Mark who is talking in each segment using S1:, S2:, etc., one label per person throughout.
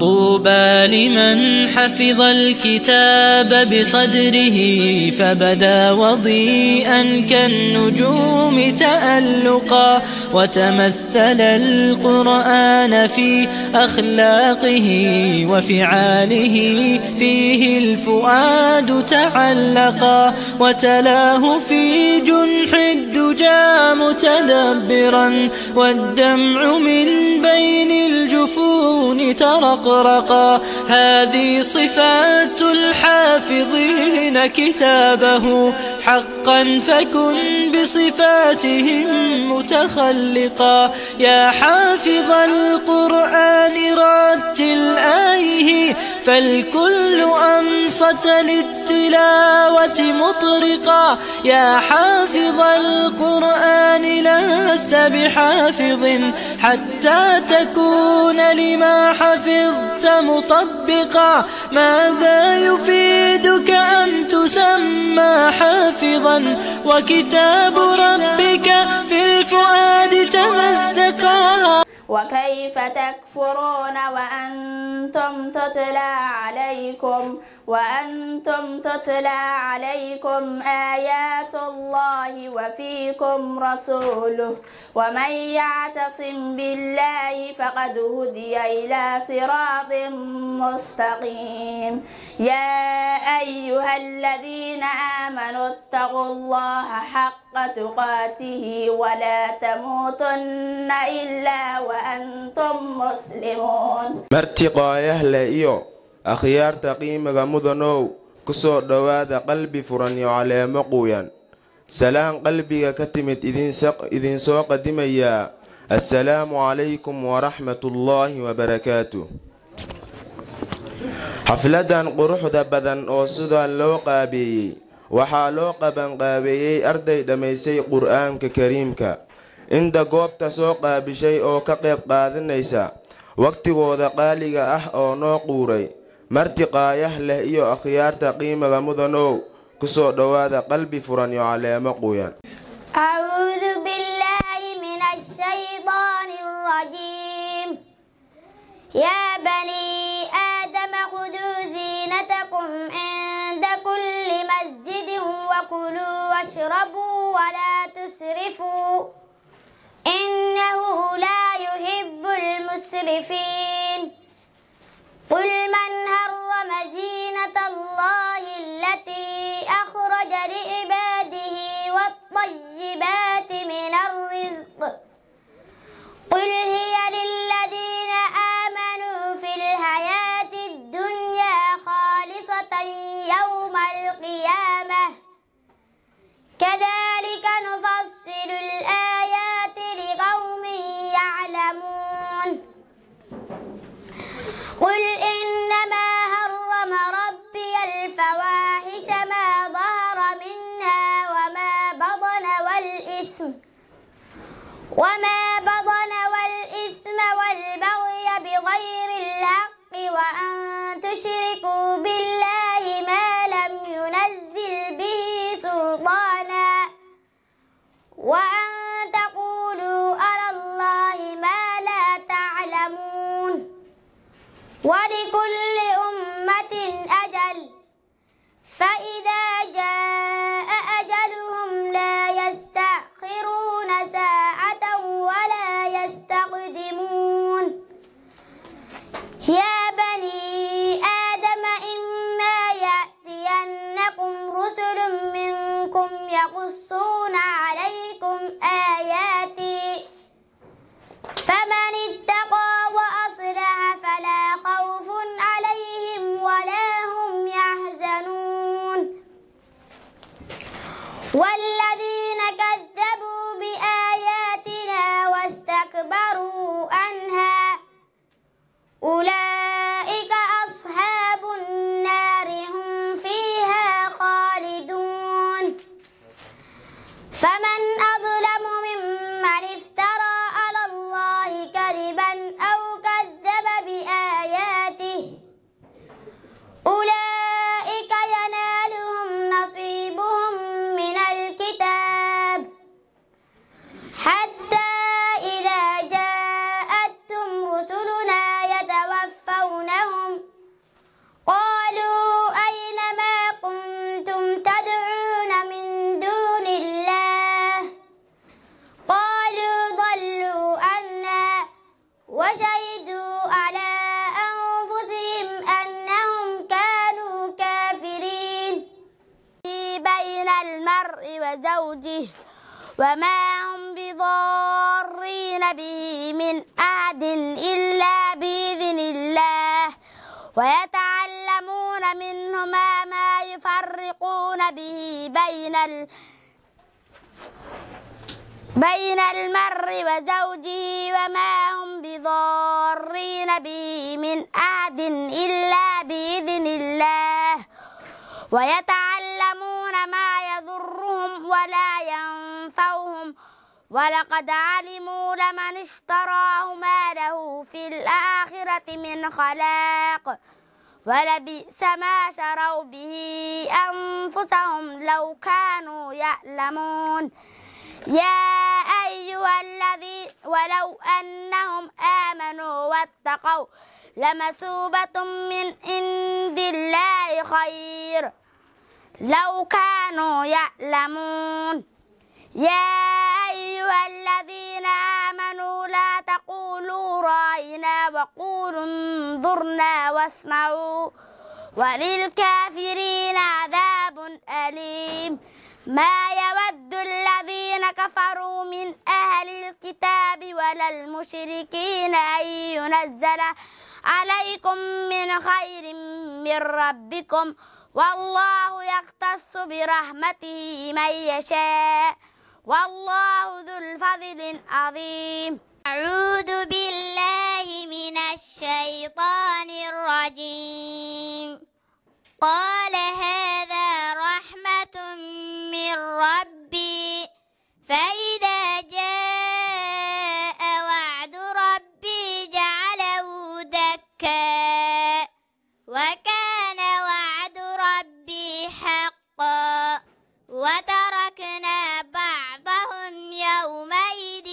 S1: طوبى لمن حفظ الكتاب بصدره فبدا وضيئا كالنجوم تألقا، وتمثل القرآن في أخلاقه وفعاله، فيه الفؤاد تعلقا، وتلاه في جنح الدجى متدبرا، والدمع من بين الجفون ترقرقا. هذه صفات الحافظين كتابه حقا، فكن بصفاتهم متخلقا. يا حافظ القرآن رتل آيه، فالكل أنصت للتلاوة مطرقا. يا حافظ القرآن لست بحافظ حتى تكون لما حفظت مطبقا. ماذا يفيدك أن تسمى حافظا وكتاب ربك في الفؤاد تمزقا؟
S2: وكيف تكفرون وأنتم تتلى عليكم آيات الله وفيكم رسوله، ومن يعتصم بالله فقد هدي إلى صراط مستقيم. يا أيها الذين آمنوا اتقوا الله حق تقاته ولا تموتن إلا وأنتم مسلمون.
S3: martiqaayah le iyo akhyaarta qiimaga mudanow ku soo dhowaada qalbi furan iyo caleemo quuyan. salaan qalbiga ka timid idin soo qadimaya. assalaamu calaykum waraxmatullaahi wabarakaatuh. xafladan quruxda badan oo sidaan loo qaabeeyey waxaa loo qabanqaabeeyey arday dhammaysay qur'aanka kariimka. inta goobta soo qaabishay oo ka qayb qaadanaysa waqtigooda qaaliga ah oo noo quuray, martiqaayah leh iyo akhyaarta qiimaga mudanow ku soo dhowaada qalbi furan iyo caleemo quuyan.
S2: أعوذ بالله من الشيطان الرجيم. يا بني آدم خذوا زينتكم عند كل مسجد وكلوا واشربوا ولا تسرفوا إنه لا يحب المسرفين. قل من حرم زينة الله التي أخرج لعباده والطيبات من الرزق قل هي للذين آمنوا في الحياة الدنيا خالصة يوم القيامة كذلك نفصل الآيات لقوم يعلمون. قل إنما حرم ربي الفواحش ما ظهر منها وما بطن والإثم والبغي بغير الحق وأن تشركوا بالله ما لم ينزل به سلطانا وأن تقولوا على الله ما لا تعلمون. ولكل أمة أجل فإذا جاء أجلهم لا يستأخرون ساعة ولا يستقدمون. يا بني آدم إما يأتينكم رسل منكم يقصون عليكم آياتي فمن اتقى وأصلح فلا خوف عليهم ولا هم يحزنون. والذين كذبوا بآياتنا واستكبروا عنها أولئك أصحاب النار هم فيها خالدون. فمن أظلم ممن افترى على الله كذبا أو كذب بآياته أولئك ينالهم نصيبهم من الكتاب المرء وزوجه وما هم بضارين به من أحد إلا بإذن الله ويتعلمون منهما ما يفرقون به بين المرء وزوجه وما هم بضارين به من أحد إلا بإذن الله ويتعلمون ما يضرهم ولا ينفعهم ولقد علموا لمن اشتراه ما له في الآخرة من خلاق ولبئس ما شروا به أنفسهم لو كانوا يعلمون يا أيها الذين ولو أنهم آمنوا واتقوا لمثوبة من عند الله خير لو كانوا يعلمون يا أيها الذين آمنوا لا تقولوا راعنا وقولوا انظرنا واسمعوا وللكافرين عذاب أليم ما يود الذين كفروا من أهل الكتاب ولا المشركين أن ينزل عليكم من خير من ربكم والله يختص برحمته من يشاء والله ذو الفضل العظيم.
S4: أعوذ بالله من الشيطان الرجيم. قال هذا رحمة من ربي فإذا جاء وعد ربي جعله دكا وكان وعد ربي حقا وتركنا بعضهم يومئذ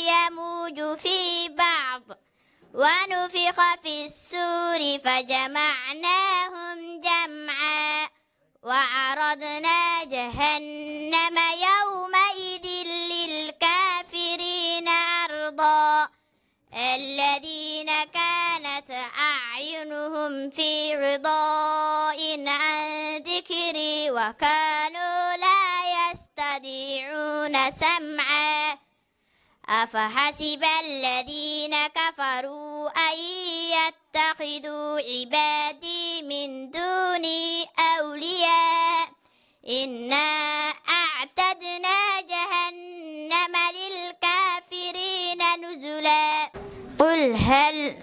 S4: يموج في بعض ونفخ في السور فجمعناهم جمعا وعرضنا جهنم يومئذ للكافرين عرضا الذين كانت أعينهم في رضاء عن ذكري وكانوا لا يستطيعون سمعا أفحسب الذين كفروا أن يتخذوا عبادي من دوني أولياء إنا أعتدنا جهنم للكافرين نزلا قل هل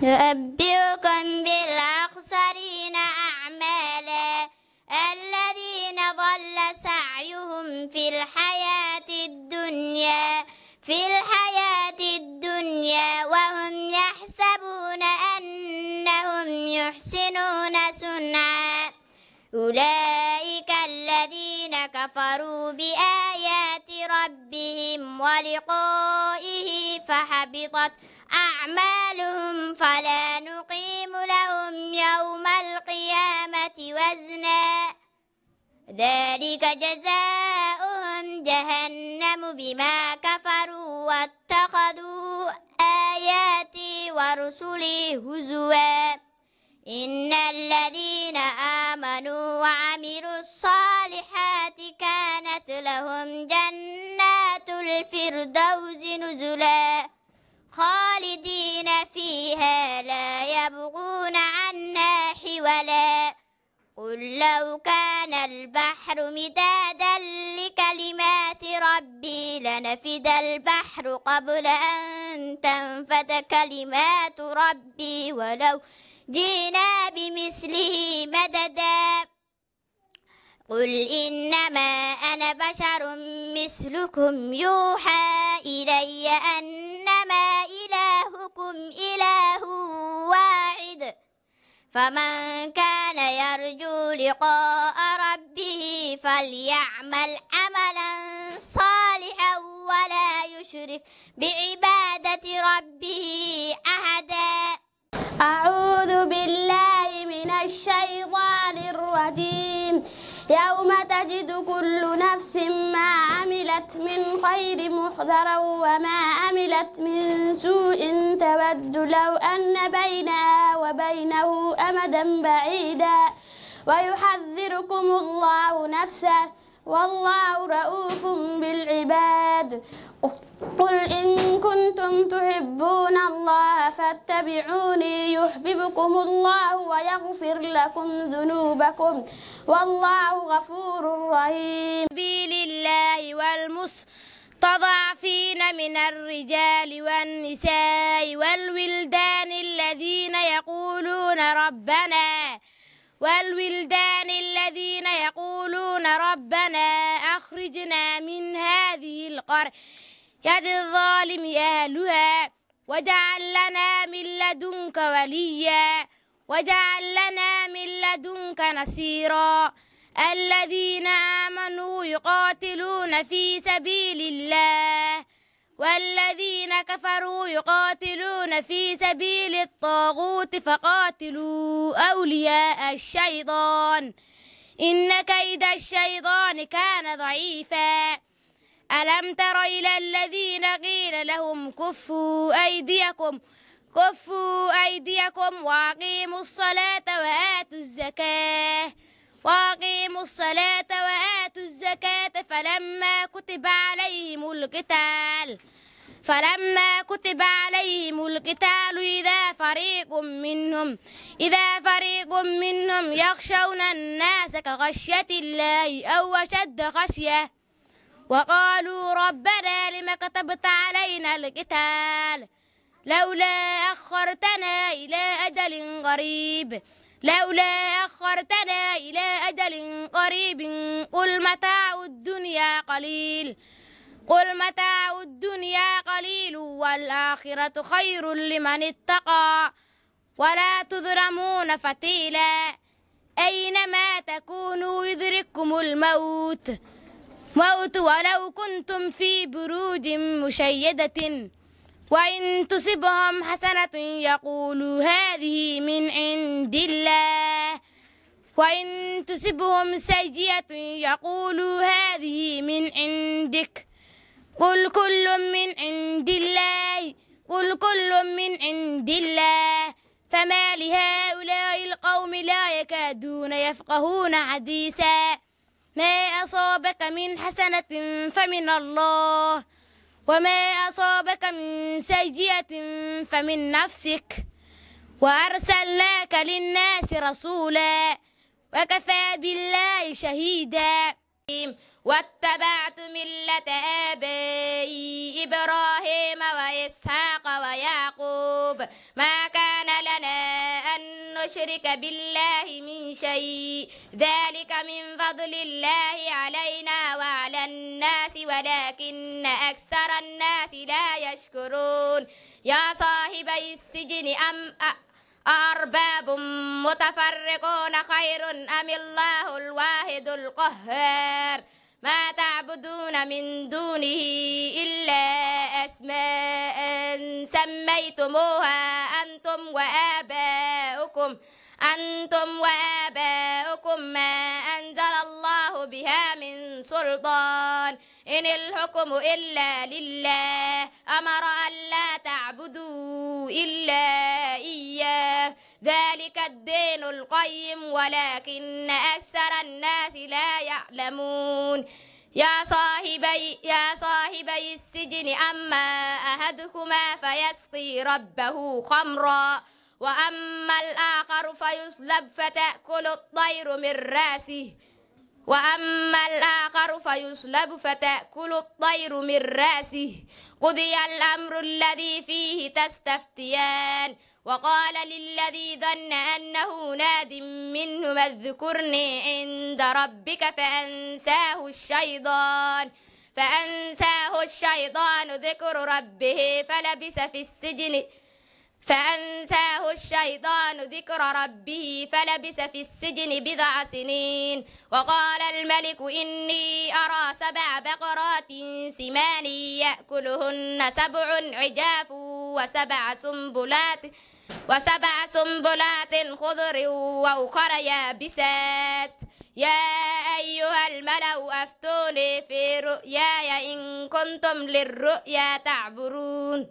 S4: نؤبئكم بالأخسرين أعمالا الذين ضل سعيهم في الحياة الدنيا وهم يحسبون أنهم يحسنون صنعا أولئك الذين كفروا بآيات ربهم ولقائه فحبطت أعمالهم فلا نقيم لهم يوم القيامة وزنا ذلك جزاؤهم جهنم بما كفروا واتخذوا آياتي ورسلي هزوا إن الذين آمنوا وعملوا الصالحات كانت لهم جنات الفردوس نزلا خالدين فيها لا يبغون عنها حولا قل لو كان البحر مدادا لكلمات ربي لنفد البحر قبل أن تنفد كلمات ربي ولو جئنا بمثله مددا قل إنما أنا بشر مثلكم يوحى إلي أنما إلهكم إله واحد فمن كان يرجو لقاء ربه فليعمل عملا صالحا ولا يشرك بعبادة ربه أحدا.
S2: أعوذ بالله من الشيطان الرجيم.
S5: يوم تجد كل نفس ما عملت من خير محضرا وما عملت من سوء تود لو أن بينها وبينه أمدا بعيدا ويحذركم الله نفسه والله رؤوف بالعباد قل إن كنتم تحبون الله فاتبعوني يحببكم الله ويغفر لكم ذنوبكم والله غفور رحيم.
S4: سبيل الله والمستضعفين من الرجال والنساء والولدان الذين يقولون ربنا أخرجنا من هذه القرية الظالم أهلها واجعل لنا من لدنك وليا واجعل لنا من لدنك نصيرا الذين آمنوا يقاتلون في سبيل الله والذين كفروا يقاتلون في سبيل الطاغوت فقاتلوا أولياء الشيطان إن كيد الشيطان كان ضعيفا ألم تر إلى الذين قيل لهم كفوا أيديكم وأقيموا الصلاة وآتوا الزكاة فلما كتب عليهم القتال إذا فريق منهم يخشون الناس كخشية الله أو أشد خشية وقالوا ربنا لم كتبت علينا القتال لولا أخرتنا إلى أجل قريب قل متاع الدنيا قليل والآخرة خير لمن اتقى ولا تظلمون فتيلا أينما تكونوا يدرككم الموت ولو كنتم في بروج مشيدة وإن تصبهم حسنة يقولوا هذه من عند الله وإن تصبهم سيئة يقولوا هذه من عندك قل كل من عند الله فما لهؤلاء القوم لا يكادون يفقهون حديثا ما أصابك من حسنة فمن الله وما أصابك من سيئة فمن نفسك وأرسلناك للناس رسولا وكفى بالله شهيدا واتبعت ملة آبائي إبراهيم وإسحاق ويعقوب ما كان لنا أن نشرك بالله من شيء ذلك من فضل الله علينا وعلى الناس ولكن أكثر الناس لا يشكرون يا صاحبي السجن أرباب متفرقون خير أم الله الواحد القهار ما تعبدون من دونه إلا أسماء سميتموها أنتم وآباؤكم ما أنزل الله بها من سلطان إن الحكم إلا لله أمر ألا تعبدوا إلا إياه ذلك الدين القيم ولكن أكثر الناس لا يعلمون يا صاحبي السجن أما أحدكما فيسقي ربه خمرا وأما الآخر فيصلب فتأكل الطير من رأسه قضي الأمر الذي فيه تستفتيان وقال للذي ظن أنه ناد منه اذكرني عند ربك فأنساه الشيطان ذكر ربه فلبث في السجن بضع سنين وقال الملك إني أرى 7 بقرات سمان يأكلهن 7 عجاف وسبع سنبلات خضر وأخر يابسات يا أيها الملأ أفتوني في رؤياي إن كنتم للرؤيا تعبرون